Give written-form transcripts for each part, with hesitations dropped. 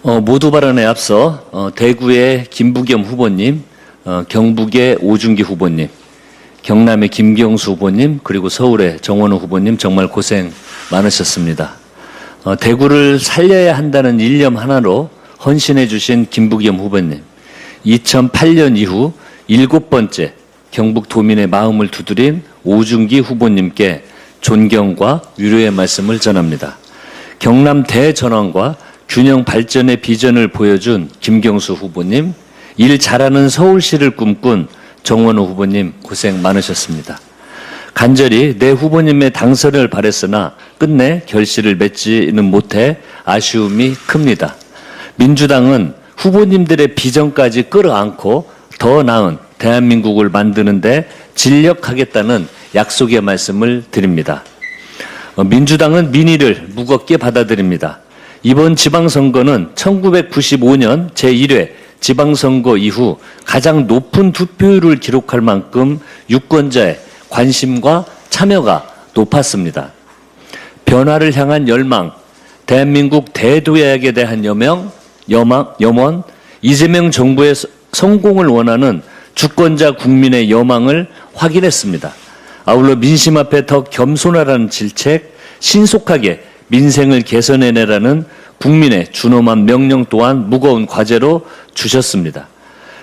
모두 발언에 앞서 대구의 김부겸 후보님, 경북의 오준기 후보님, 경남의 김경수 후보님, 그리고 서울의 정원호 후보님 정말 고생 많으셨습니다. 대구를 살려야 한다는 일념 하나로 헌신해 주신 김부겸 후보님, 2008년 이후 7번째 경북도민의 마음을 두드린 오준기 후보님께 존경과 위로의 말씀을 전합니다. 경남 대전환과 균형 발전의 비전을 보여준 김경수 후보님, 일 잘하는 서울시를 꿈꾼 정원호 후보님 고생 많으셨습니다. 간절히 내 후보님의 당선을 바랬으나 끝내 결실을 맺지는 못해 아쉬움이 큽니다. 민주당은 후보님들의 비전까지 끌어안고 더 나은 대한민국을 만드는 데 진력하겠다는 약속의 말씀을 드립니다. 민주당은 민의를 무겁게 받아들입니다. 이번 지방선거는 1995년 제1회 지방선거 이후 가장 높은 투표율을 기록할 만큼 유권자의 관심과 참여가 높았습니다. 변화를 향한 열망, 대한민국 대도약에 대한 염원, 이재명 정부의 성공을 원하는 주권자 국민의 여망을 확인했습니다. 아울러 민심 앞에 더 겸손하라는 질책, 신속하게 민생을 개선해내라는 국민의 준엄한 명령 또한 무거운 과제로 주셨습니다.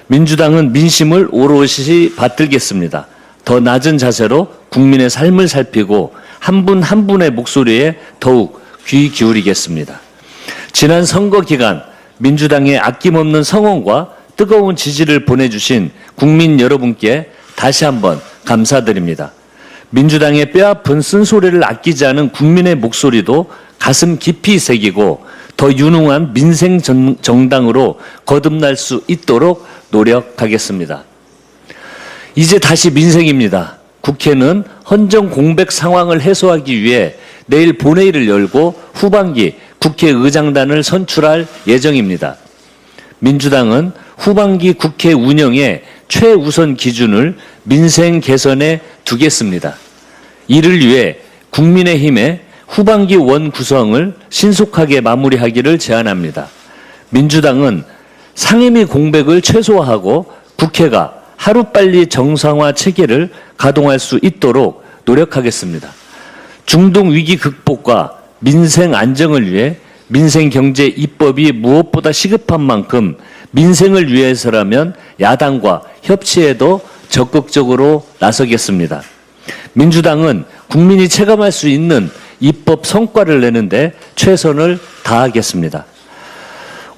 민주당은 민심을 오롯이 받들겠습니다. 더 낮은 자세로 국민의 삶을 살피고 한 분 한 분의 목소리에 더욱 귀 기울이겠습니다. 지난 선거 기간 민주당의 아낌없는 성원과 뜨거운 지지를 보내주신 국민 여러분께 다시 한번 감사드립니다. 민주당의 뼈아픈 쓴소리를 아끼지 않은 국민의 목소리도 가슴 깊이 새기고 더 유능한 민생 정당으로 거듭날 수 있도록 노력하겠습니다. 이제 다시 민생입니다. 국회는 헌정 공백 상황을 해소하기 위해 내일 본회의를 열고 후반기 국회의장단을 선출할 예정입니다. 민주당은 후반기 국회 운영의 최우선 기준을 민생 개선에 두겠습니다. 이를 위해 국민의힘의 후반기 원 구성을 신속하게 마무리하기를 제안합니다. 민주당은 상임위 공백을 최소화하고 국회가 하루빨리 정상화 체계를 가동할 수 있도록 노력하겠습니다. 중동 위기 극복과 민생 안정을 위해 민생경제 입법이 무엇보다 시급한 만큼 민생을 위해서라면 야당과 협치에도 적극적으로 나서겠습니다. 민주당은 국민이 체감할 수 있는 입법 성과를 내는데 최선을 다하겠습니다.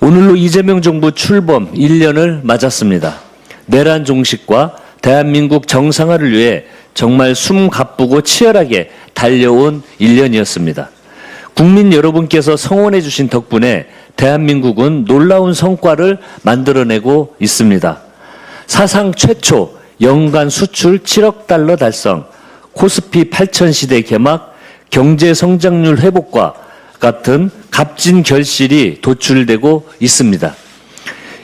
오늘로 이재명 정부 출범 1년을 맞았습니다. 내란 종식과 대한민국 정상화를 위해 정말 숨 가쁘고 치열하게 달려온 1년이었습니다. 국민 여러분께서 성원해 주신 덕분에 대한민국은 놀라운 성과를 만들어내고 있습니다. 사상 최초 연간 수출 7억 달러 달성, 코스피 8천 시대 개막, 경제 성장률 회복과 같은 값진 결실이 도출되고 있습니다.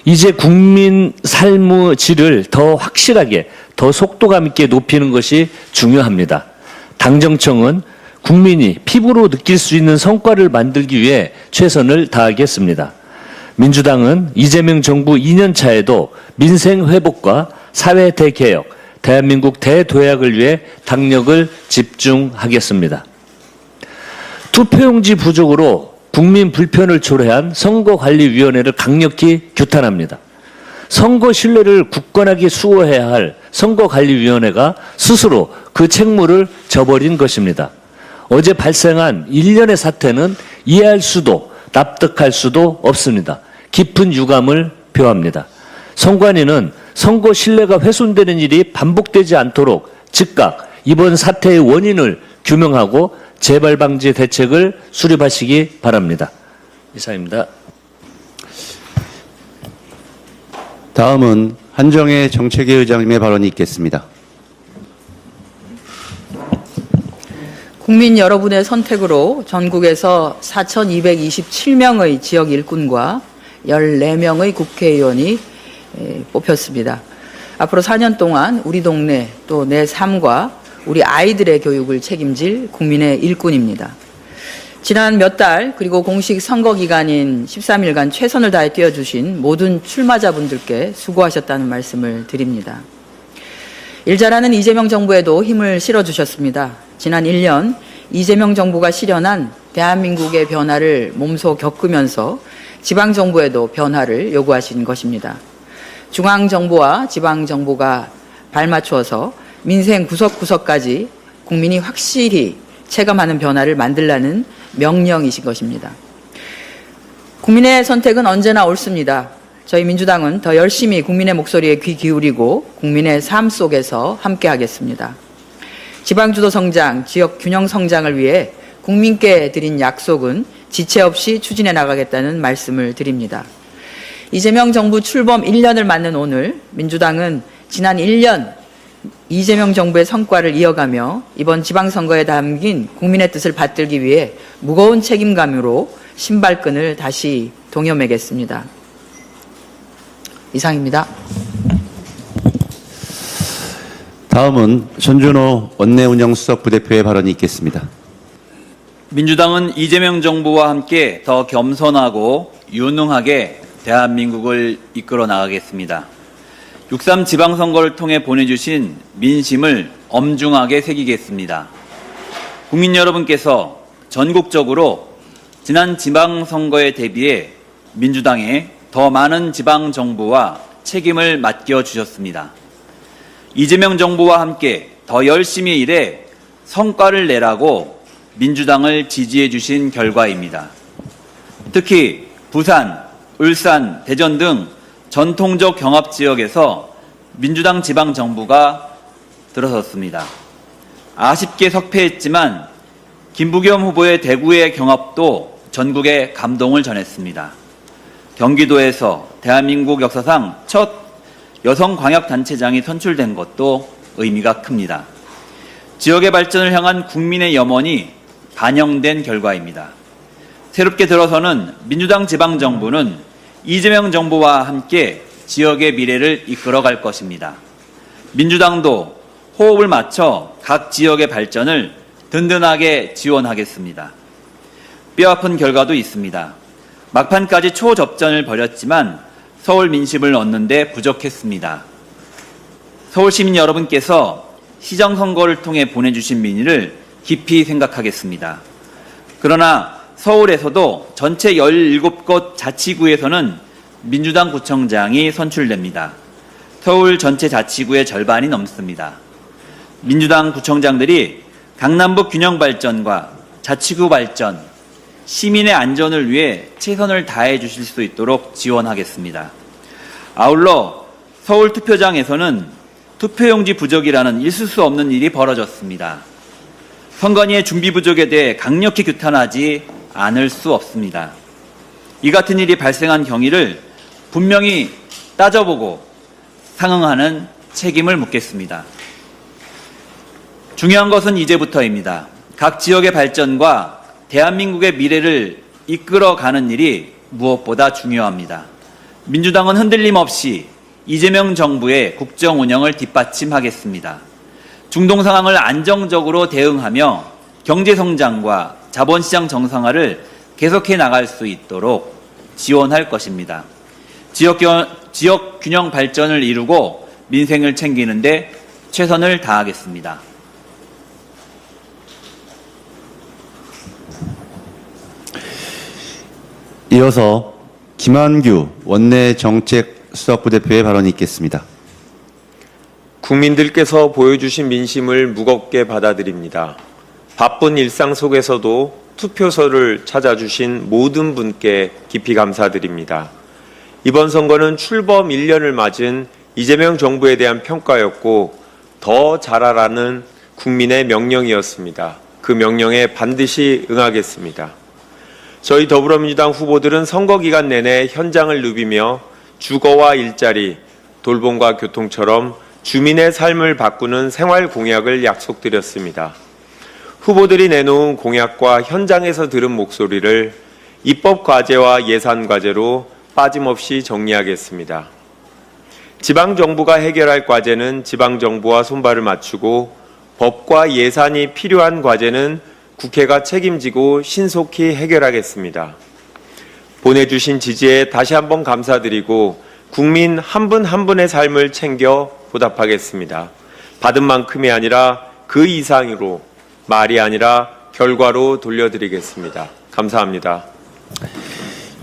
이제 국민 삶의 질을 더 확실하게, 더 속도감 있게 높이는 것이 중요합니다. 당정청은 국민이 피부로 느낄 수 있는 성과를 만들기 위해 최선을 다하겠습니다. 민주당은 이재명 정부 2년 차에도 민생 회복과 사회 대개혁, 대한민국 대도약을 위해 당력을 집중하겠습니다. 투표용지 부족으로 국민 불편을 초래한 선거관리위원회를 강력히 규탄합니다. 선거 신뢰를 굳건하게 수호해야 할 선거관리위원회가 스스로 그 책무를 져버린 것입니다. 어제 발생한 일련의 사태는 이해할 수도 납득할 수도 없습니다. 깊은 유감을 표합니다. 선관위는 선거 신뢰가 훼손되는 일이 반복되지 않도록 즉각 이번 사태의 원인을 규명하고 재발 방지 대책을 수립하시기 바랍니다. 이상입니다. 다음은 한정혜 정책위 의장님의 발언이 있겠습니다. 국민 여러분의 선택으로 전국에서 4,227명의 지역 일꾼과 14명의 국회의원이 뽑혔습니다. 앞으로 4년 동안 우리 동네 또 내 삶과 우리 아이들의 교육을 책임질 국민의 일꾼입니다. 지난 몇 달 그리고 공식 선거 기간인 13일간 최선을 다해 뛰어주신 모든 출마자분들께 수고하셨다는 말씀을 드립니다. 일 잘하는 이재명 정부에도 힘을 실어주셨습니다. 지난 1년 이재명 정부가 실현한 대한민국의 변화를 몸소 겪으면서 지방정부에도 변화를 요구하신 것입니다. 중앙정부와 지방정부가 발맞추어서 민생 구석구석까지 국민이 확실히 체감하는 변화를 만들라는 명령이신 것입니다. 국민의 선택은 언제나 옳습니다. 저희 민주당은 더 열심히 국민의 목소리에 귀 기울이고 국민의 삶 속에서 함께하겠습니다. 지방주도 성장, 지역 균형 성장을 위해 국민께 드린 약속은 지체 없이 추진해 나가겠다는 말씀을 드립니다. 이재명 정부 출범 1년을 맞는 오늘 민주당은 지난 1년 이재명 정부의 성과를 이어가며 이번 지방선거에 담긴 국민의 뜻을 받들기 위해 무거운 책임감으로 신발끈을 다시 동여매겠습니다. 이상입니다. 다음은 손준호 원내운영수석 부대표의 발언이 있겠습니다. 민주당은 이재명 정부와 함께 더 겸손하고 유능하게 대한민국을 이끌어 나가겠습니다. 6.3 지방선거를 통해 보내주신 민심을 엄중하게 새기겠습니다. 국민 여러분께서 전국적으로 지난 지방선거에 대비해 민주당에 더 많은 지방정부와 책임을 맡겨주셨습니다. 이재명 정부와 함께 더 열심히 일해 성과를 내라고 민주당을 지지해 주신 결과입니다. 특히 부산, 울산, 대전 등 전통적 경합지역에서 민주당 지방정부가 들어섰습니다. 아쉽게 석패했지만 김부겸 후보의 대구의 경합도 전국에 감동을 전했습니다. 경기도에서 대한민국 역사상 첫 여성 광역단체장이 선출된 것도 의미가 큽니다. 지역의 발전을 향한 국민의 염원이 반영된 결과입니다. 새롭게 들어서는 민주당 지방정부는 이재명 정부와 함께 지역의 미래를 이끌어갈 것입니다. 민주당도 호흡을 맞춰 각 지역의 발전을 든든하게 지원하겠습니다. 뼈아픈 결과도 있습니다. 막판까지 초접전을 벌였지만 서울 민심을 얻는 데 부족했습니다. 서울 시민 여러분께서 시정선거를 통해 보내주신 민의를 깊이 생각하겠습니다. 그러나 서울에서도 전체 17곳 자치구에서는 민주당 구청장이 선출됩니다. 서울 전체 자치구의 절반이 넘습니다. 민주당 구청장들이 강남북 균형 발전과 자치구 발전, 시민의 안전을 위해 최선을 다해 주실 수 있도록 지원하겠습니다. 아울러 서울 투표장에서는 투표용지 부족이라는 있을 수 없는 일이 벌어졌습니다. 선관위의 준비 부족에 대해 강력히 규탄하지 않을 수 없습니다. 이 같은 일이 발생한 경위를 분명히 따져보고 상응하는 책임을 묻겠습니다. 중요한 것은 이제부터입니다. 각 지역의 발전과 대한민국의 미래를 이끌어가는 일이 무엇보다 중요합니다. 민주당은 흔들림 없이 이재명 정부의 국정 운영을 뒷받침하겠습니다. 중동 상황을 안정적으로 대응하며 경제 성장과 자본시장 정상화를 계속해 나갈 수 있도록 지원할 것입니다. 지역 균형 발전을 이루고 민생을 챙기는 데 최선을 다하겠습니다. 이어서 김한규 원내정책수석부대표의 발언이 있겠습니다. 국민들께서 보여주신 민심을 무겁게 받아들입니다. 바쁜 일상 속에서도 투표소를 찾아주신 모든 분께 깊이 감사드립니다. 이번 선거는 출범 1년을 맞은 이재명 정부에 대한 평가였고 더 잘하라는 국민의 명령이었습니다. 그 명령에 반드시 응하겠습니다. 저희 더불어민주당 후보들은 선거 기간 내내 현장을 누비며 주거와 일자리, 돌봄과 교통처럼 주민의 삶을 바꾸는 생활 공약을 약속드렸습니다. 후보들이 내놓은 공약과 현장에서 들은 목소리를 입법 과제와 예산 과제로 빠짐없이 정리하겠습니다. 지방정부가 해결할 과제는 지방정부와 손발을 맞추고 법과 예산이 필요한 과제는 국회가 책임지고 신속히 해결하겠습니다. 보내주신 지지에 다시 한번 감사드리고 국민 한 분 한 분의 삶을 챙겨 보답하겠습니다. 받은 만큼이 아니라 그 이상으로 말이 아니라 결과로 돌려드리겠습니다. 감사합니다.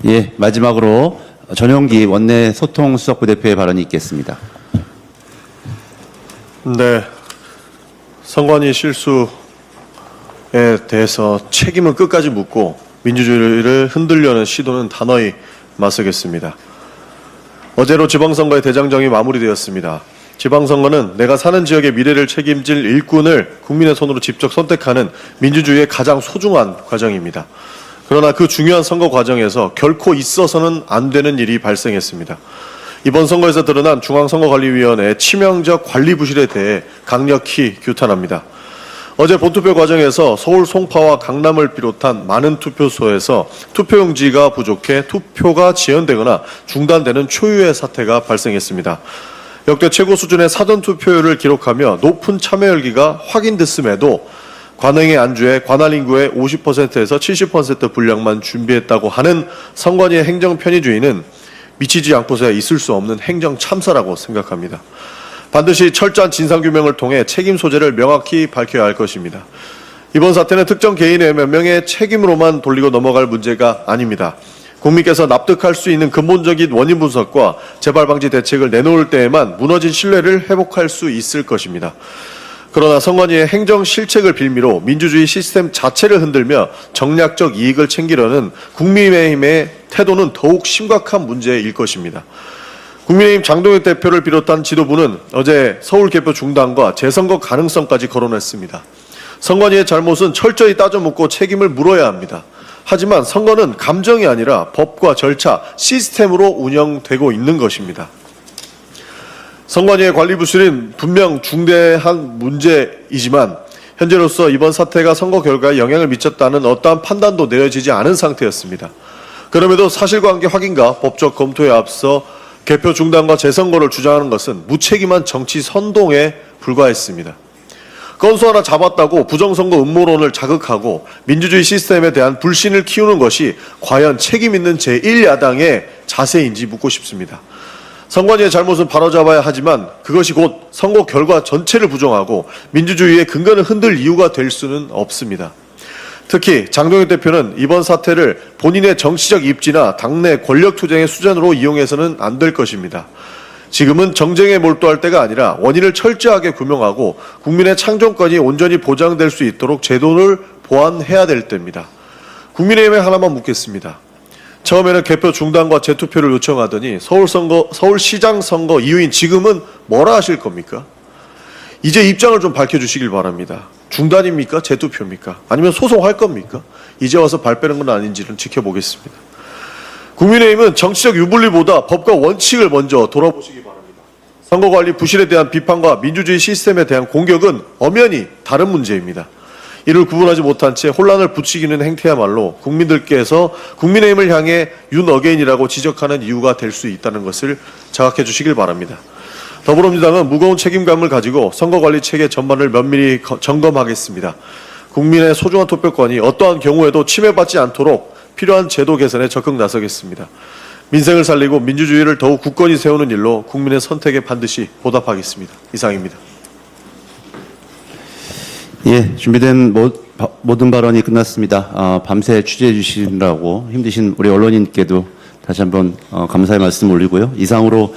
예, 마지막으로 전용기 원내 소통수석부대표의 발언이 있겠습니다. 네, 선관위 실수에 대해서 책임은 끝까지 묻고 민주주의를 흔들려는 시도는 단호히 맞서겠습니다. 어제로 지방선거의 대장정이 마무리되었습니다. 지방선거는 내가 사는 지역의 미래를 책임질 일꾼을 국민의 손으로 직접 선택하는 민주주의의 가장 소중한 과정입니다. 그러나 그 중요한 선거 과정에서 결코 있어서는 안 되는 일이 발생했습니다. 이번 선거에서 드러난 중앙선거관리위원회의 치명적 관리 부실에 대해 강력히 규탄합니다. 어제 본투표 과정에서 서울 송파와 강남을 비롯한 많은 투표소에서 투표용지가 부족해 투표가 지연되거나 중단되는 초유의 사태가 발생했습니다. 역대 최고 수준의 사전투표율을 기록하며 높은 참여율기가 확인됐음에도 관행에 안주해 관할 인구의 50%에서 70% 분량만 준비했다고 하는 선관위의 행정 편의주의는 미치지 않고서야 있을 수 없는 행정 참사라고 생각합니다. 반드시 철저한 진상규명을 통해 책임 소재를 명확히 밝혀야 할 것입니다. 이번 사태는 특정 개인의 몇 명의 책임으로만 돌리고 넘어갈 문제가 아닙니다. 국민께서 납득할 수 있는 근본적인 원인 분석과 재발 방지 대책을 내놓을 때에만 무너진 신뢰를 회복할 수 있을 것입니다. 그러나 선관위의 행정 실책을 빌미로 민주주의 시스템 자체를 흔들며 정략적 이익을 챙기려는 국민의힘의 태도는 더욱 심각한 문제일 것입니다. 국민의힘 장동혁 대표를 비롯한 지도부는 어제 서울 개표 중단과 재선거 가능성까지 거론했습니다. 선관위의 잘못은 철저히 따져 묻고 책임을 물어야 합니다. 하지만 선거는 감정이 아니라 법과 절차, 시스템으로 운영되고 있는 것입니다. 선관위의 관리 부실은 분명 중대한 문제이지만 현재로서 이번 사태가 선거 결과에 영향을 미쳤다는 어떠한 판단도 내려지지 않은 상태였습니다. 그럼에도 사실관계 확인과 법적 검토에 앞서 개표 중단과 재선거를 주장하는 것은 무책임한 정치 선동에 불과했습니다. 건수 하나 잡았다고 부정선거 음모론을 자극하고 민주주의 시스템에 대한 불신을 키우는 것이 과연 책임 있는 제1야당의 자세인지 묻고 싶습니다. 선관위의 잘못은 바로잡아야 하지만 그것이 곧 선거 결과 전체를 부정하고 민주주의의 근간을 흔들 이유가 될 수는 없습니다. 특히 장동혁 대표는 이번 사태를 본인의 정치적 입지나 당내 권력 투쟁의 수단으로 이용해서는 안 될 것입니다. 지금은 정쟁에 몰두할 때가 아니라 원인을 철저하게 규명하고 국민의 창정권이 온전히 보장될 수 있도록 제도를 보완해야 될 때입니다. 국민의힘에 하나만 묻겠습니다. 처음에는 개표 중단과 재투표를 요청하더니 서울시장 선거 이후인 지금은 뭐라 하실 겁니까? 이제 입장을 좀 밝혀주시길 바랍니다. 중단입니까? 재투표입니까? 아니면 소송할 겁니까? 이제 와서 발 빼는 건 아닌지는 지켜보겠습니다. 국민의힘은 정치적 유불리보다 법과 원칙을 먼저 돌아보시기 바랍니다. 선거관리 부실에 대한 비판과 민주주의 시스템에 대한 공격은 엄연히 다른 문제입니다. 이를 구분하지 못한 채 혼란을 부추기는 행태야말로 국민들께서 국민의힘을 향해 윤어게인이라고 지적하는 이유가 될 수 있다는 것을 자각해 주시길 바랍니다. 더불어민주당은 무거운 책임감을 가지고 선거관리 체계 전반을 면밀히 점검하겠습니다. 국민의 소중한 투표권이 어떠한 경우에도 침해받지 않도록 필요한 제도 개선에 적극 나서겠습니다. 민생을 살리고 민주주의를 더욱 굳건히 세우는 일로 국민의 선택에 반드시 보답하겠습니다. 이상입니다. 예, 준비된 모든 발언이 끝났습니다. 밤새 취재해 주시느라고 힘드신 우리 언론인께도 다시 한번 감사의 말씀 올리고요. 이상으로